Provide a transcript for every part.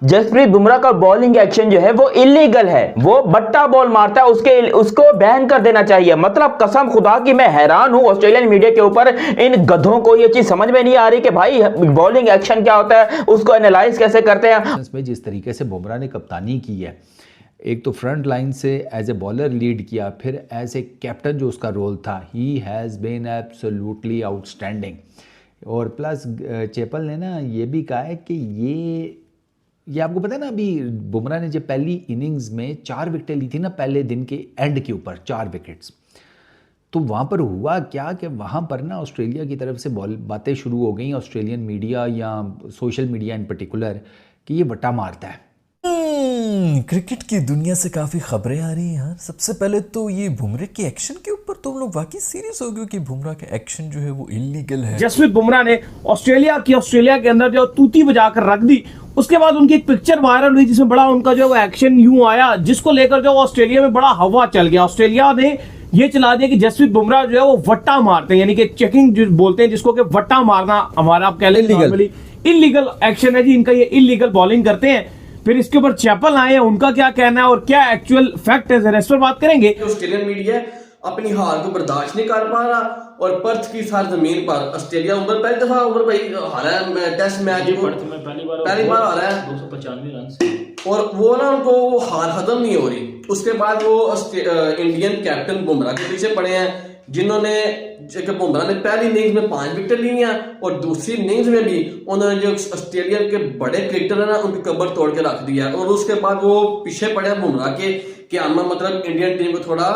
जसप्रीत बुमराह का bowling action जो है वो इलीगल है, वो बट्टा बॉल मारता है, उसको बैन कर देना चाहिए। मतलब कसम खुदा की मैं हैरान हूं ऑस्ट्रेलियन मीडिया के ऊपर, इन गधों को ये चीज समझ में नहीं आ रही कि भाई बॉलिंग एक्शन क्या होता है, उसको एनालाइज कैसे करते हैं। में जिस तरीके से बुमराह ने कप्तानी की है, एक तो फ्रंट लाइन से एज ए बॉलर लीड किया, फिर एज ए कैप्टन जो उसका रोल था, he has been absolutely outstanding. और प्लस चेपल ने ना ये भी कहा है कि ये आपको पता है ना, अभी बुमराह ने जब पहली इनिंग्स में 4 विकेटें ली थी ना, पहले दिन के एंड के ऊपर 4 विकेट्स, तो वहाँ पर हुआ क्या कि वहाँ पर ना ऑस्ट्रेलिया की तरफ से बातें शुरू हो गई, ऑस्ट्रेलियन मीडिया या सोशल मीडिया इन पर्टिकुलर, कि ये वट्टा मारता है। क्रिकेट की दुनिया से काफी खबरें आ रही हैं यार। सबसे पहले तो ये बुमराह के एक्शन के ऊपर तुम लोग वाकई सीरियस हो गए कि बुमराह का एक्शन जो है वो इलीगल है। जसप्रीत बुमराह ने ऑस्ट्रेलिया के अंदर जो तूती बजाकर रख दी, उसके बाद उनकी एक पिक्चर वायरल हुई जिसमें बड़ा उनका जो एक्शन यूं आया, जिसको लेकर जो ऑस्ट्रेलिया में बड़ा हवा चल गया। ऑस्ट्रेलिया ने ये चला दिया कि जसप्रीत बुमराह जो है वो वट्टा मारते हैं, यानी कि चेकिंग जो बोलते हैं जिसको, कि वट्टा मारना हमारा आप कह लें इलीगल एक्शन है जी इनका, ये इलीगल बॉलिंग करते हैं। फिर इसके ऊपर चैपल आए हैं, उनका क्या कहना है और क्या एक्चुअल फैक्ट है, जरा इस पर बात करेंगे। ऑस्ट्रेलियन मीडिया अपनी हार को बर्दाश्त नहीं कर पा रहा और पर्थ की सरजमीन पर ऑस्ट्रेलिया पहली दफा भाई हारा है टेस्ट मैच में, पहली बार हारा है 295 रन से, और वो ना उनको वो हार खत्म नहीं हो रही। उसके बाद वो इंडियन कैप्टन बुमराह के पीछे पड़े हैं, जिन्होंने बुमराह ने पहली इनिंग्स में 5 विकेट ली हैं और दूसरी इनिंग्स में भी उन्होंने जो ऑस्ट्रेलिया के बड़े क्रिकेटर है ना उनकी कबर तोड़ के रख दिया। और उसके बाद वो पीछे पड़े बुमराह के कि हम मतलब इंडियन टीम को थोड़ा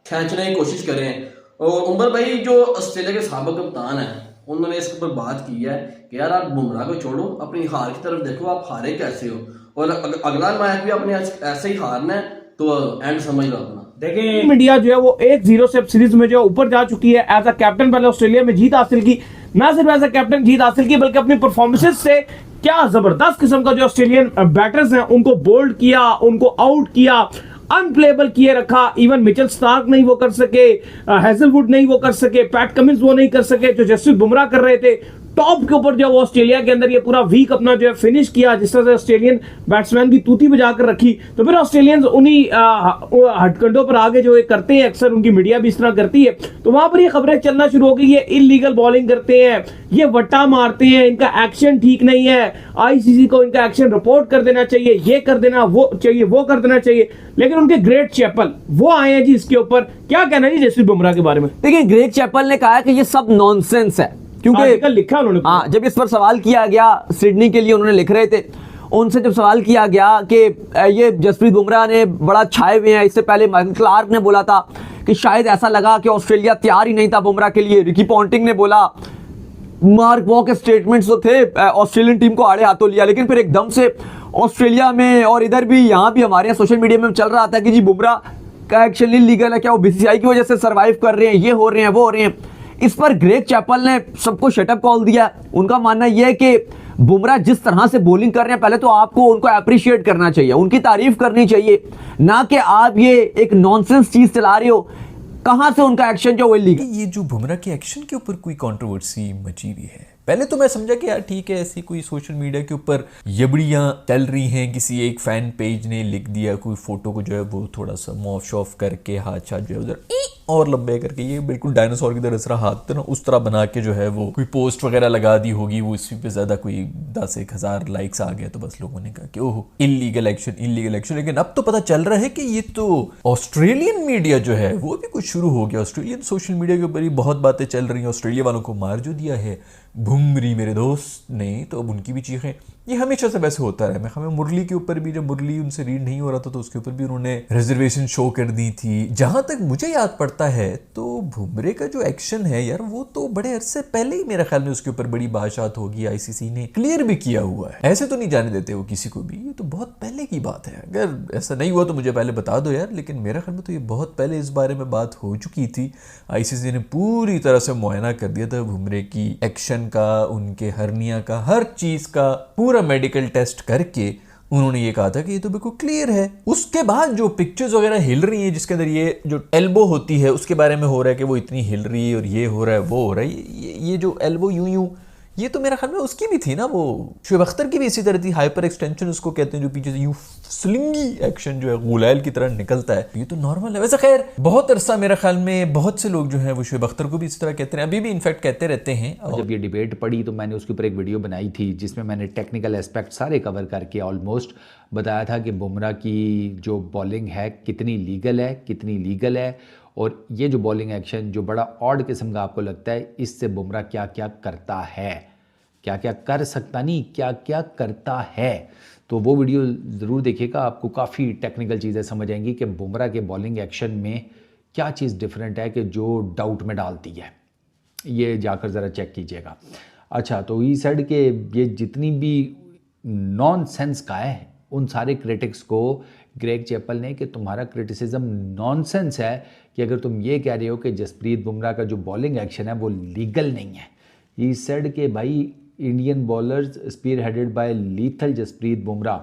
खींचने की कोशिश करें। और उमर भाई जो ऑस्ट्रेलिया के साबिक कप्तान है, उन्होंने इसके ऊपर बात की है कि यार आप बुमराह को छोड़ो, अपनी हार की तरफ देखो, आप हारे कैसे हो, और अगला मैच भी अपने ऐसे ही हारना है, तो एंड समझ लो अपना। देखिए इंडिया जो है वो 1-0 से सीरीज में जो ऊपर जा चुकी है। एज अ कैप्टन पहले ऑस्ट्रेलिया में जीत हासिल की, ना सिर्फ एज अ कैप्टन जीत हासिल की बल्कि अपनी परफॉर्मेंसेस से क्या जबरदस्त किस्म का जो ऑस्ट्रेलियन बैटर्स हैं उनको बोल्ड किया, उनको आउट किया, अनप्लेबल किए रखा। इवन मिचेल स्टार्क नहीं वो कर सके, हेजलवुड नहीं वो कर सके, पैट कमिंस वो नहीं कर सके, जो जसप्रीत बुमराह कर रहे थे। टॉप के ऊपर जो ऑस्ट्रेलिया के अंदर ये पूरा वीक अपना जो है फिनिश किया, जिस तरह से ऑस्ट्रेलियन बैट्समैन की तूती बजाकर रखी। तो फिर ऑस्ट्रेलियंस उन्हीं हथकंडों पर आगे जो करते हैं, अक्सर उनकी मीडिया भी इस तरह करती है, तो वहां पर ये खबरें चलना शुरू हो गई, ये इलीगल बॉलिंग करते हैं, ये वट्टा मारते हैं, इनका एक्शन ठीक नहीं है, आईसीसी को इनका एक्शन रिपोर्ट कर देना चाहिए, ये कर देना वो चाहिए, वो कर देना चाहिए। लेकिन उनके ग्रेट चैपल वो आए हैं जी इसके ऊपर, क्या कहना है जी जसप्रीत बुमराह के बारे में? देखिए ग्रेग चैपल ने कहा है कि ये सब नॉनसेंस है, क्योंकि लिखा उन्होंने। हाँ, जब इस पर सवाल किया गया, सिडनी के लिए उन्होंने लिख रहे थे, उनसे जब सवाल किया गया कि ये जसप्रीत बुमराह ने बड़ा छाए हुए हैं, इससे पहले माइकल क्लार्क ने बोला था कि शायद ऐसा लगा कि ऑस्ट्रेलिया तैयार ही नहीं था बुमराह के लिए, रिकी पॉन्टिंग ने बोला, मार्क वॉ के स्टेटमेंट्स तो थे, ऑस्ट्रेलियन टीम को आड़े हाथों लिया। लेकिन फिर एकदम से ऑस्ट्रेलिया में और इधर भी, यहाँ भी हमारे यहाँ सोशल मीडिया में चल रहा था कि जी बुमराह का एक्शन इलीगल है, क्या वो बीसीसीआई की वजह से सर्वाइव कर रहे हैं, ये हो रहे हैं, वो हो रहे हैं। इस पर ग्रेग चैपल ने सबको शटअप कॉल दिया। उनका मानना यह है कि बुमराह जिस तरह से बॉलिंग कर रहे हैं, पहले तो आपको उनको अप्रिशिएट करना चाहिए, उनकी तारीफ करनी चाहिए, ना कि आप ये एक नॉनसेंस चीज चला रहे हो। कहां से उनका एक्शन जो इलीगल? ये जो बुमराह के एक्शन के ऊपर कोई कंट्रोवर्सी मची हुई है, पहले तो मैं समझा कि यार ठीक है, ऐसी कोई सोशल मीडिया के ऊपर यबड़ियां चल रही हैं, किसी एक फैन पेज ने लिख दिया कोई फोटो को जो है वो थोड़ा सा मॉफ ऑफ करके हाथ छात जो है उधर और लंबे करके, ये बिल्कुल डायनासोर की तरह इस तरह हाथ ना उस तरह बना के जो है वो कोई पोस्ट वगैरह लगा दी होगी, वो इसी पे ज्यादा कोई 10-1,000 लाइक्स आ गया, तो बस लोगों ने कहा कि ओह इलीगल एक्शन, इलीगल एक्शन। लेकिन अब तो पता चल रहा है कि ये तो ऑस्ट्रेलियन मीडिया जो है वो भी कुछ शुरू हो गया। ऑस्ट्रेलियन सोशल मीडिया के ऊपर ही बहुत बातें चल रही हैं, ऑस्ट्रेलिया वालों को मार जो दिया है भुमरी मेरे दोस्त ने, तो अब उनकी भी चीखें, ये हमेशा से वैसे होता रहा है। मैं हमें मुरली के ऊपर भी, जब मुरली उनसे रीड नहीं हो रहा था तो उसके ऊपर भी उन्होंने रिजर्वेशन शो कर दी थी। जहां तक मुझे याद पड़ता है तो भुमरे का जो एक्शन है यार, वो तो बड़े अरसे पहले ही मेरे ख्याल में उसके ऊपर बड़ी बातचीत होगी, आईसीसी ने क्लियर भी किया हुआ है। ऐसे तो नहीं जाने देते वो किसी को भी, ये तो बहुत पहले की बात है। अगर ऐसा नहीं हुआ तो मुझे पहले बता दो यार, लेकिन मेरे ख्याल में तो ये बहुत पहले इस बारे में बात हो चुकी थी। आईसीसी ने पूरी तरह से मुआयना कर दिया था भुमरे की एक्शन का, उनके हर्निया का, हर चीज का पूरा मेडिकल टेस्ट करके उन्होंने ये कहा था कि ये तो बिल्कुल क्लियर है। उसके बाद जो पिक्चर्स वगैरह हिल रही हैं, जिसके अंदर ये जो एल्बो होती है उसके बारे में हो रहा है कि वो इतनी हिल रही है और ये हो रहा है, वो हो रहा है, ये जो एल्बो यूं यूं ये तो मेरा ख्याल में उसकी भी थी ना, वो शुएब अख्तर की भी इसी तरह थी, हाइपर एक्सटेंशन उसको कहते हैं, जो पीछे से यूं स्लिंगी एक्शन जो है गुलैल की तरह निकलता है, ये तो नॉर्मल है। वैसे खैर बहुत अरसा मेरा ख्याल में बहुत से लोग जो हैं वो शुएब अख्तर को भी इस तरह कहते हैं, अभी भी इनफैक्ट कहते रहते हैं। जब ये डिबेट पड़ी तो मैंने उसके ऊपर एक वीडियो बनाई थी जिसमें मैंने टेक्निकल एस्पेक्ट सारे कवर करके ऑलमोस्ट बताया था कि बुमराह की जो बॉलिंग है कितनी लीगल है, कितनी लीगल है, और ये जो बॉलिंग एक्शन जो बड़ा ऑड किस्म का आपको लगता है, इससे बुमराह क्या क्या करता है, क्या क्या कर सकता नहीं, क्या क्या करता है। तो वो वीडियो ज़रूर देखिएगा, आपको काफ़ी टेक्निकल चीज़ें समझ आएंगी कि बुमराह के बॉलिंग एक्शन में क्या चीज़ डिफरेंट है कि जो डाउट में डालती है। ये जाकर ज़रा चेक कीजिएगा। अच्छा, तो ही सेड के ये जितनी भी नॉनसेंस का है उन सारे क्रिटिक्स को ग्रेग चैपल ने कि तुम्हारा क्रिटिसिज्म नॉनसेंस है कि अगर तुम ये कह रहे हो कि जसप्रीत बुमराह का जो बॉलिंग एक्शन है वो लीगल नहीं है। ही सेड के भाई Indian bowlers spearheaded by lethal Jasprit Bumrah,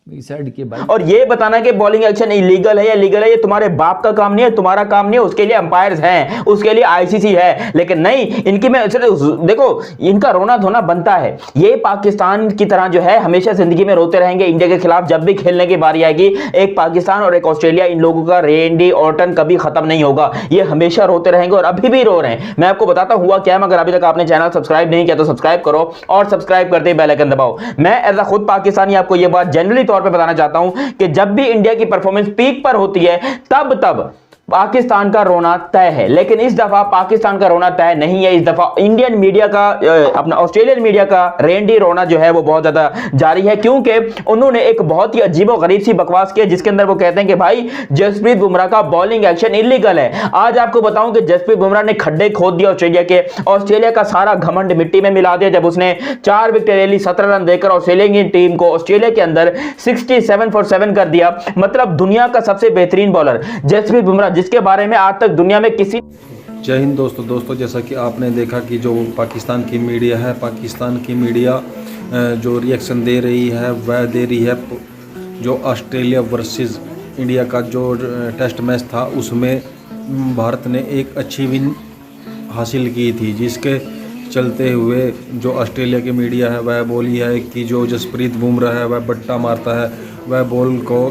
he said के भाई। और ये बताना कि बॉलिंग एक्शन इलीगल है या लीगल है, ये तुम्हारे बाप का काम नहीं है, तुम्हारा काम नहीं है, उसके लिए अंपायर्स हैं, उसके लिए आईसीसी है। लेकिन नहीं, इनकी मैं देखो, इनका रोना धोना बनता है। ये पाकिस्तान की तरह जो है हमेशा जिंदगी में रोते रहेंगे इंडिया के खिलाफ। जब भी खेलने की बारी आएगी, एक पाकिस्तान और एक ऑस्ट्रेलिया, इन लोगों का रेंडी ऑर्टन कभी खत्म नहीं होगा। ये हमेशा रोते रहेंगे और अभी भी रो रहे हैं। मैं आपको बताता हुआ क्या, मगर अभी तक आपने चैनल सब्सक्राइब नहीं किया तो सब्सक्राइब करो और सब्सक्राइब करते ही बेल आइकन दबाओ। मैं एज अ खुद पाकिस्तानी आपको यह बात जनरली तौर पे बताना चाहता हूं कि जब भी इंडिया की परफॉर्मेंस पीक पर होती है तब पाकिस्तान का रोना तय है। लेकिन इस दफा पाकिस्तान का रोना तय नहीं है। इस दफा इंडियन मीडिया का, अपना ऑस्ट्रेलियन मीडिया का रेंडी रोना जो है वो बहुत ज्यादा जारी है, क्योंकि उन्होंने एक बहुत ही अजीबोगरीब सी बकवास की जिसके अंदर वो कहते हैं कि भाई जसप्रीत बुमराह का बॉलिंग एक्शन इलीगल है। आज आपको बताऊं कि जसप्रीत बुमराह ने खड्डे खोद दिया ऑस्ट्रेलिया के। ऑस्ट्रेलिया का सारा घमंड मिट्टी में मिला दिया जब उसने 4 विकेट ले ली, 17 रन देकर ऑस्ट्रेलिया की टीम को ऑस्ट्रेलिया के अंदर 67 for 7 कर दिया। मतलब दुनिया का सबसे बेहतरीन बॉलर जसप्रीत बुमराह, जिसके बारे में आज तक दुनिया में किसी। जय हिंद दोस्तों, जैसा कि आपने देखा कि जो पाकिस्तान की मीडिया है, पाकिस्तान की मीडिया जो रिएक्शन दे रही है वह दे रही है जो ऑस्ट्रेलिया वर्सेस इंडिया का जो टेस्ट मैच था उसमें भारत ने एक अच्छी विन हासिल की थी, जिसके चलते हुए जो ऑस्ट्रेलिया की मीडिया है वह बोली है कि जो जसप्रीत बुमराह है वह बट्टा मारता है, वह बॉल को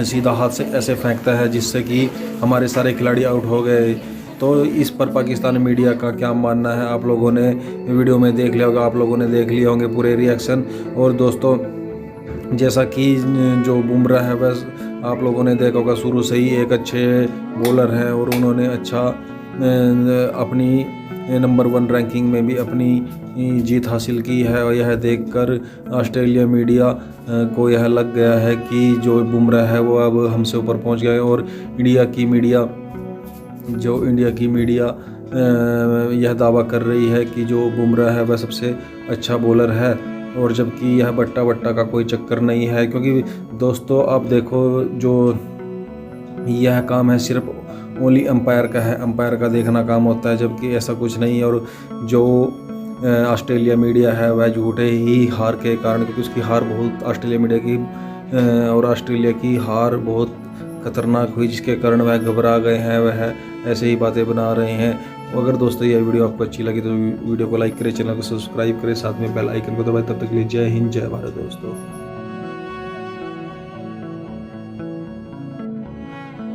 सीधा हाथ से ऐसे फेंकता है जिससे कि हमारे सारे खिलाड़ी आउट हो गए। तो इस पर पाकिस्तान मीडिया का क्या मानना है, आप लोगों ने वीडियो में देख लिया होगा, आप लोगों ने देख लिए होंगे पूरे रिएक्शन। और दोस्तों, जैसा कि जो बुमराह है वह आप लोगों ने देखा होगा शुरू से ही एक अच्छे बॉलर हैं और उन्होंने अच्छा अपनी नंबर 1 रैंकिंग में भी अपनी जीत हासिल की है। और यह देखकर ऑस्ट्रेलिया मीडिया को यह लग गया है कि जो बुमराह है वो अब हमसे ऊपर पहुंच गया है। और इंडिया की मीडिया यह दावा कर रही है कि जो बुमराह है वह सबसे अच्छा बॉलर है, और जबकि यह बट्टा का कोई चक्कर नहीं है। क्योंकि दोस्तों आप देखो, जो यह काम है सिर्फ ओनली अंपायर का है, अंपायर का देखना काम होता है, जबकि ऐसा कुछ नहीं है। और जो ऑस्ट्रेलिया मीडिया है वह झूठे ही हार के कारण, क्योंकि उसकी हार बहुत ऑस्ट्रेलिया मीडिया की और ऑस्ट्रेलिया की हार बहुत खतरनाक हुई, जिसके कारण वह घबरा गए हैं, वह ऐसे ही बातें बना रहे हैं। अगर दोस्तों यह वीडियो आपको अच्छी लगी तो वीडियो को लाइक करें, चैनल को सब्सक्राइब करें, साथ में बेल आइकन को दबाएं। तब तक के लिए जय हिंद, जय भारत दोस्तों।